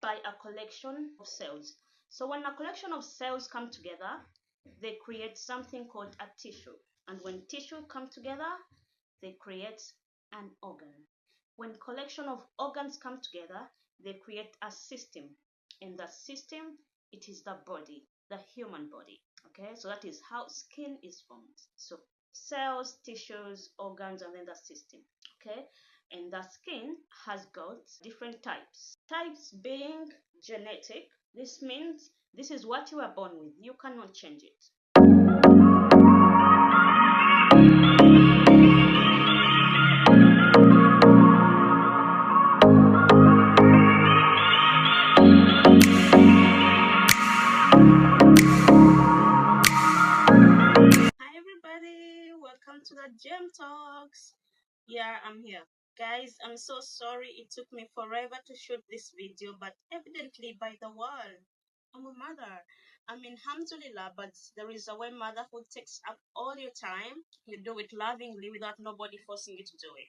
by a collection of cells. So when a collection of cells come together, they create something called a tissue. And when tissue come together, they create an organ. When collection of organs come together, they create a system. In that system, it is the body, the human body. Okay, so that is how skin is formed. So cells, tissues, organs, and then the system. Okay, and the skin has got different types. Types being genetic. This means this is what you are born with. You cannot change it. Hi everybody, welcome to the Gem Talks. Yeah, I'm here. Guys, I'm so sorry it took me forever to shoot this video, but evidently by the wall. I'm a mother. I mean, alhamdulillah, but there is a way motherhood takes up all your time. You do it lovingly without nobody forcing you to do it.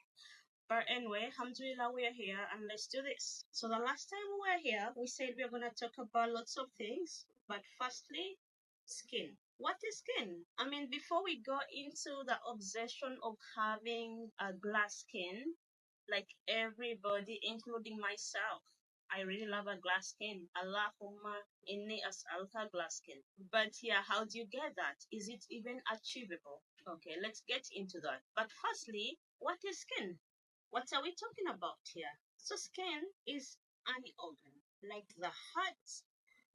But anyway, alhamdulillah, we are here and let's do this. So the last time we were here, we said we are going to talk about lots of things, but firstly, skin. What is skin? I mean, before we go into the obsession of having a glass skin, like everybody, including myself, I really love a glass skin. Allahumma inni as'aluka glass skin. But yeah, how do you get that? Is it even achievable? Okay, let's get into that. But firstly, what is skin? What are we talking about here? So skin is an organ, like the heart,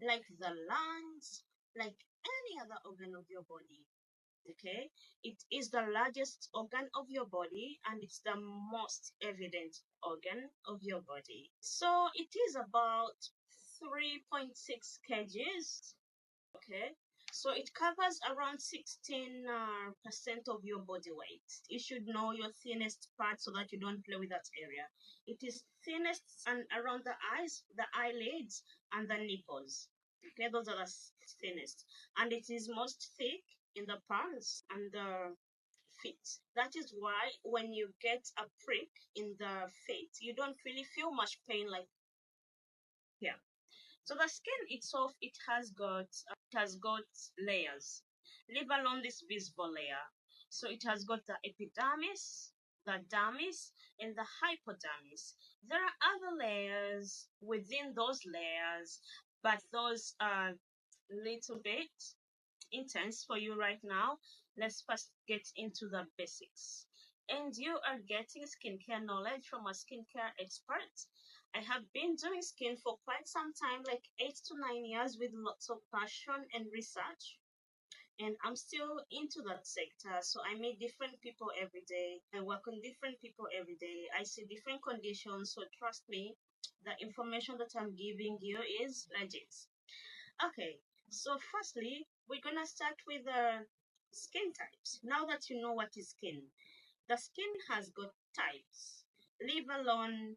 like the lungs, like any other organ of your body. Okay, it is the largest organ of your body and it's the most evident organ of your body. So it is about 3.6 kgs. Okay, so it covers around 16% of your body weight. You should know your thinnest part so that you don't play with that area. It is thinnest and around the eyes, the eyelids, and the nipples. Okay, those are the thinnest, and it is most thick in the palms and the feet. That is why when you get a prick in the feet, you don't really feel much pain like here. So the skin itself, it has got layers. Leave alone this visible layer. So it has got the epidermis, the dermis, and the hypodermis. There are other layers within those layers, but those are little bit intense for you right now. Let's first get into the basics. And you are getting skincare knowledge from a skincare expert. I have been doing skin for quite some time, like 8 to 9 years, with lots of passion and research. And I'm still into that sector. So I meet different people every day. I work on different people every day. I see different conditions. So trust me, the information that I'm giving you is legit. Okay, so firstly, we're gonna start with the skin types. Now that you know what is skin, the skin has got types, leave alone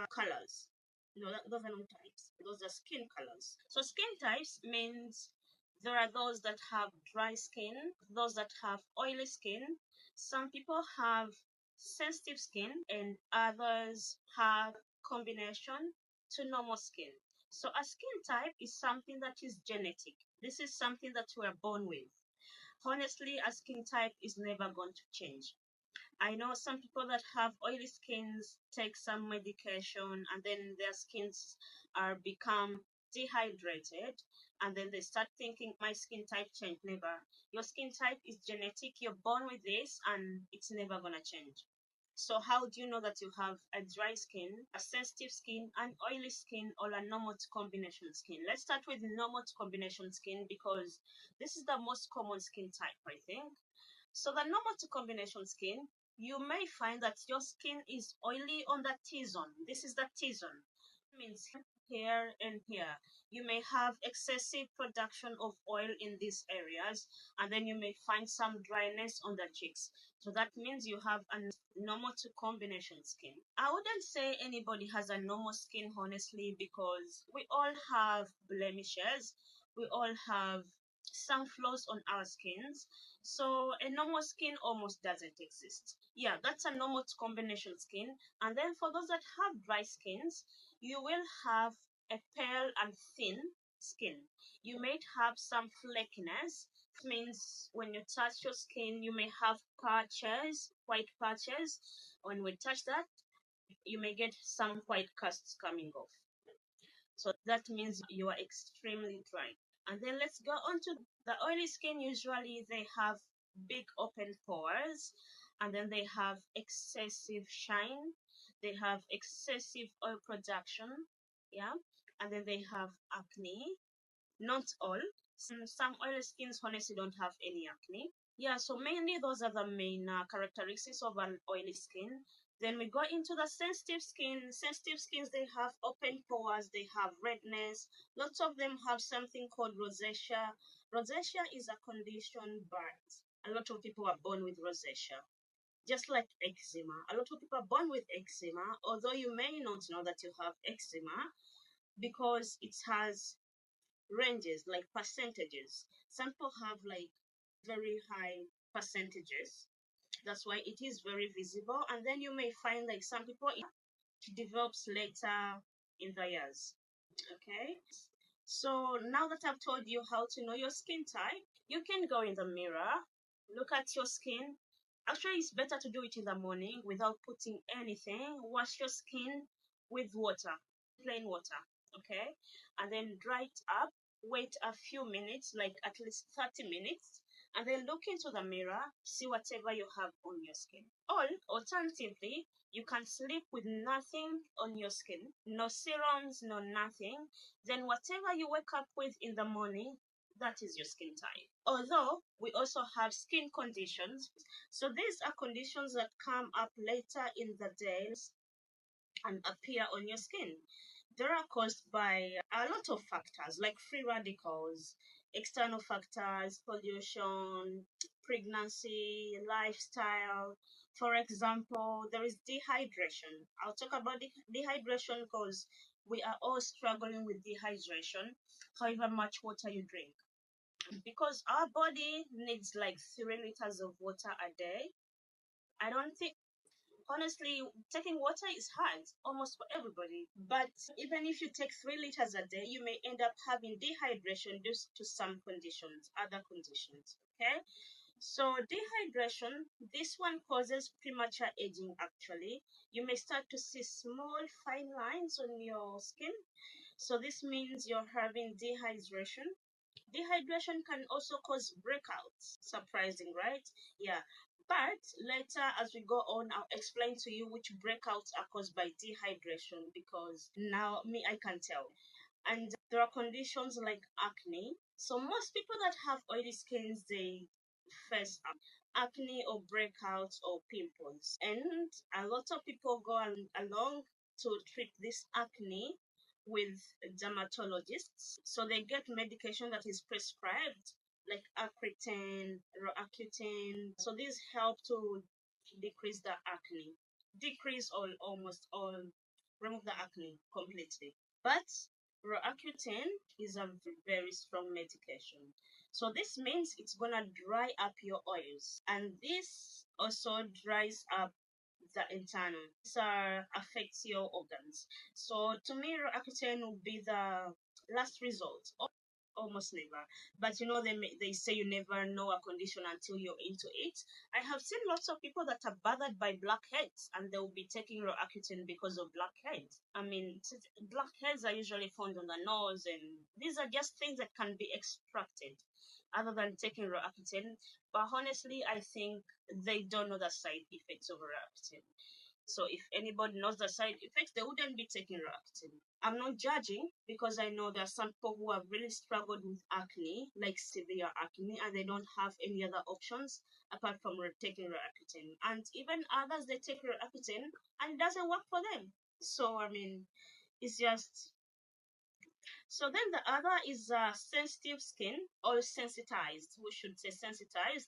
colors. No, those are not types. Those are skin colors. So skin types means there are those that have dry skin, those that have oily skin. Some people have sensitive skin, and others have combination to normal skin. So a skin type is something that is genetic. This is something that we are born with. Honestly, a skin type is never going to change. I know some people that have oily skins take some medication and then their skins are become dehydrated and then they start thinking my skin type changed. Never. Your skin type is genetic. You're born with this and it's never gonna change. So how do you know that you have a dry skin, a sensitive skin, an oily skin, or a normal to combination skin? Let's start with normal to combination skin because this is the most common skin type, I think. So the normal to combination skin, you may find that your skin is oily on the T-zone. This is the T-zone. Means here and here. You may have excessive production of oil in these areas, and then you may find some dryness on the cheeks. So that means you have a normal to combination skin. I wouldn't say anybody has a normal skin, honestly, because we all have blemishes. We all have some flaws on our skins. So a normal skin almost doesn't exist. Yeah, that's a normal combination skin. And then for those that have dry skins, you will have a pale and thin skin. You may have some flakiness. It means when you touch your skin, you may have patches, white patches. When we touch that, you may get some white casts coming off. So that means you are extremely dry. And then let's go on to the oily skin. Usually they have big open pores, and then they have excessive shine, they have excessive oil production, yeah, and then they have acne. Not all. Some oily skins honestly don't have any acne. Yeah, so mainly those are the main characteristics of an oily skin. Then we go into the sensitive skin. Sensitive skins, they have open pores, they have redness. Lots of them have something called rosacea. Rosacea is a condition, but a lot of people are born with rosacea. Just like eczema. A lot of people are born with eczema, although you may not know that you have eczema because it has ranges, like percentages. Some people have like very high percentages. That's why it is very visible. And then you may find like some people it develops later in the years. Okay. So now that I've told you how to know your skin type, you can go in the mirror, look at your skin. Actually, it's better to do it in the morning without putting anything. Wash your skin with water, plain water, okay? And then dry it up, wait a few minutes, like at least 30 minutes, and then look into the mirror, see whatever you have on your skin. Or alternatively, you can sleep with nothing on your skin, no serums, no nothing. Then whatever you wake up with in the morning, that is your skin type. Although we also have skin conditions. So these are conditions that come up later in the day and appear on your skin. They are caused by a lot of factors like free radicals, external factors, pollution, pregnancy, lifestyle. For example, there is dehydration. I'll talk about dehydration because we are all struggling with dehydration, however much water you drink. Because our body needs like 3 liters of water a day. I don't think honestly, taking water is hard almost for everybody. But even if you take 3 liters a day, you may end up having dehydration due to some conditions, other conditions. Okay. So dehydration, this one causes premature aging actually. You may start to see small fine lines on your skin. So this means you're having dehydration. Dehydration can also cause breakouts. Surprising, right? Yeah. But later, as we go on, I'll explain to you which breakouts are caused by dehydration because now me, I can tell. And there are conditions like acne. So most people that have oily skins, they face acne or breakouts or pimples. And a lot of people go along to treat this acne with dermatologists. So they get medication that is prescribed, like Accutane, Roaccutane. So these help to decrease the acne, decrease or almost all, remove the acne completely. But Roaccutane is a very strong medication. So this means it's gonna dry up your oils, and this also dries up the internal. This affects your organs. So to me, Roaccutane will be the last result. Almost never, but you know they say you never know a condition until you're into it. I have seen lots of people that are bothered by blackheads and they will be taking Roaccutane because of blackheads. I mean, blackheads are usually found on the nose, and these are just things that can be extracted other than taking Roaccutane. But honestly, I think they don't know the side effects of Roaccutane. So if anybody knows the side effects, they wouldn't be taking Roaccutane. I'm not judging because I know there are some people who have really struggled with acne, like severe acne, and they don't have any other options apart from taking Roaccutane. And even others, they take Roaccutane and it doesn't work for them. So I mean, it's just. So then the other is sensitive skin or sensitized. We should say sensitized.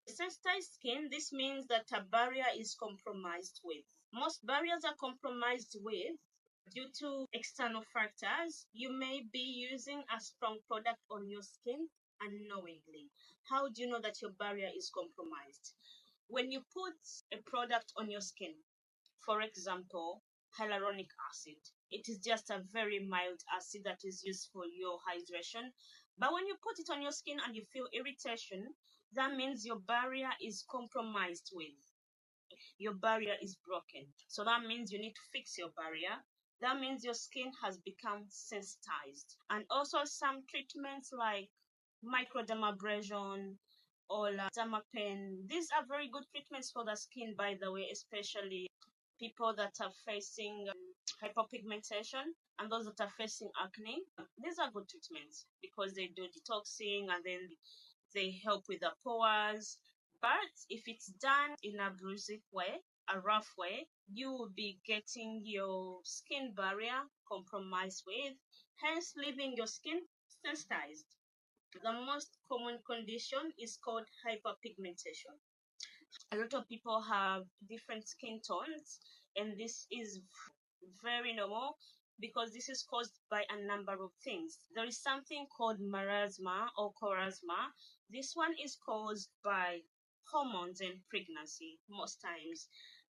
Sensitized skin, this means that a barrier is compromised with. Most barriers are compromised with due to external factors. You may be using a strong product on your skin unknowingly. How do you know that your barrier is compromised? When you put a product on your skin, for example, hyaluronic acid. It is just a very mild acid that is used for your hydration. But when you put it on your skin and you feel irritation, that means your barrier is compromised with. Your barrier is broken. So that means you need to fix your barrier. That means your skin has become sensitized. And also some treatments like microdermabrasion or dermapen. These are very good treatments for the skin, by the way, especially people that are facing hyperpigmentation and those that are facing acne. These are good treatments because they do detoxing and then they help with the pores. But if it's done in an abusive way, a rough way, you will be getting your skin barrier compromised with, hence leaving your skin sensitized. The most common condition is called hyperpigmentation. A lot of people have different skin tones, and this is very normal because this is caused by a number of things. There is something called marasma or chorasma. This one is caused by hormones and pregnancy most times.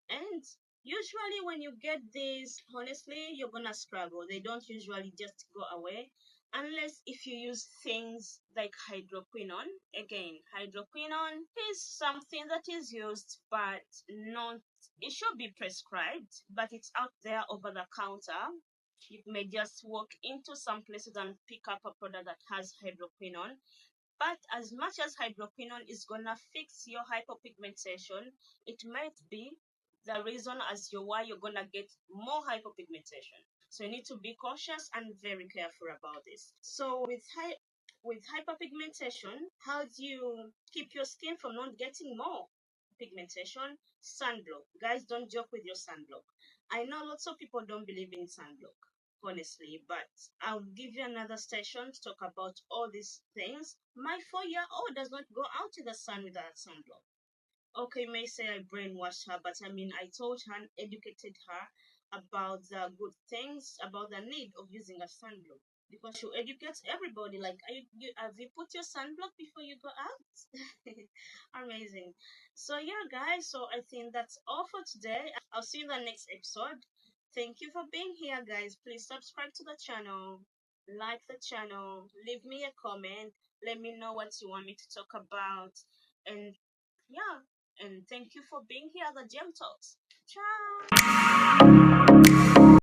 And usually when you get these, honestly, you're gonna struggle. They don't usually just go away unless if you use things like hydroquinone. Again, hydroquinone is something that is used but not, it should be prescribed, but it's out there over the counter. You may just walk into some places and pick up a product that has hydroquinone. But as much as hydroquinone is gonna fix your hyperpigmentation, it might be the reason as to why you're gonna get more hyperpigmentation. So you need to be cautious and very careful about this. So with hyperpigmentation, how do you keep your skin from not getting more pigmentation? Sunblock. Guys, don't joke with your sunblock. I know lots of people don't believe in sunblock, honestly, but I'll give you another session to talk about all these things. My 4-year-old does not go out in the sun without sunblock. Okay, you may say I brainwashed her, but I mean, I told her and educated her about the good things, about the need of using a sunblock. Because she educates everybody. Like, have you put your sunblock before you go out? Amazing. So, yeah, guys, so I think that's all for today. I'll see you in the next episode. Thank you for being here, guys. Please subscribe to the channel, like the channel, leave me a comment, let me know what you want me to talk about. And yeah, and thank you for being here at the Gem Talks. Ciao.